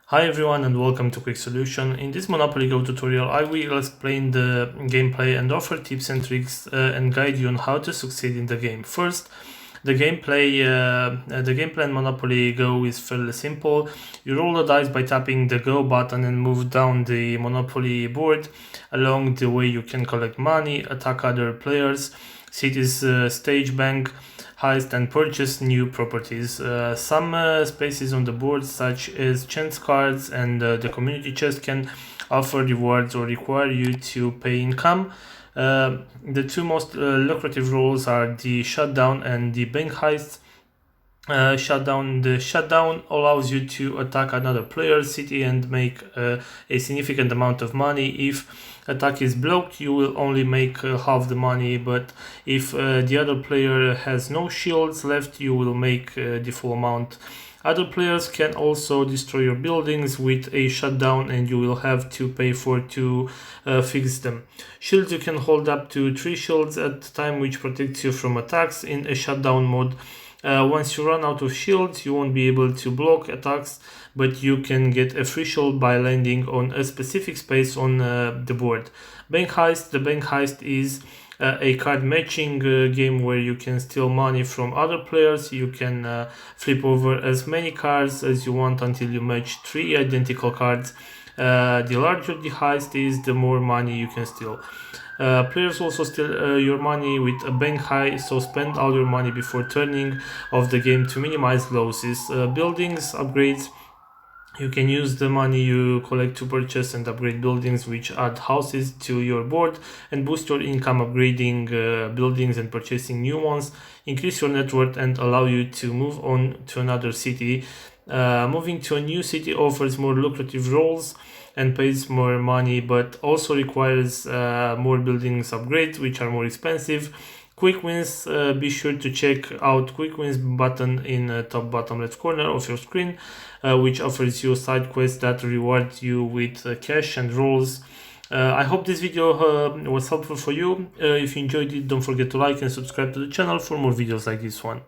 Hi everyone and welcome to Quick Solution. In this monopolygo tutorial I will explain the gameplay and offer tips and tricks and guide you on how to succeed in the game. First, the gameplay in Monopoly Go is fairly simple. You roll the dice by tapping the Go button and move down the Monopoly board. Along the way you can collect money, attack other players, cities, stage bank, heist and purchase new properties. Some spaces on the board such as chance cards and the community chest can offer rewards or require you to pay income. The two most lucrative roles are the shutdown and the bank heist. Shutdown. The shutdown allows you to attack another player's city and make a significant amount of money. If attack is blocked, you will only make half the money, but if the other player has no shields left, you will make the full amount. Other players can also destroy your buildings with a shutdown and you will have to pay to fix them. Shields, you can hold up to 3 shields at a time, which protects you from attacks in a shutdown mode. Once you run out of shields, you won't be able to block attacks, but you can get a free shield by landing on a specific space on the board. Bank Heist. The Bank Heist is a card matching game where you can steal money from other players. You can flip over as many cards as you want until you match 3 identical cards. The larger the heist is, the more money you can steal. Players also steal your money with a bank high, so spend all your money before turning off the game to minimize losses. Buildings upgrades. You can use the money you collect to purchase and upgrade buildings, which add houses to your board and boost your income. Upgrading buildings and purchasing new ones increase your net worth and allow you to move on to another city. Moving to a new city offers more lucrative roles and pays more money, but also requires more buildings upgrades, which are more expensive. Quick wins. Be sure to check out quick wins button in the top bottom left corner of your screen, which offers you side quests that reward you with cash and rolls. I hope this video was helpful for you. If you enjoyed it, don't forget to like and subscribe to the channel for more videos like this one.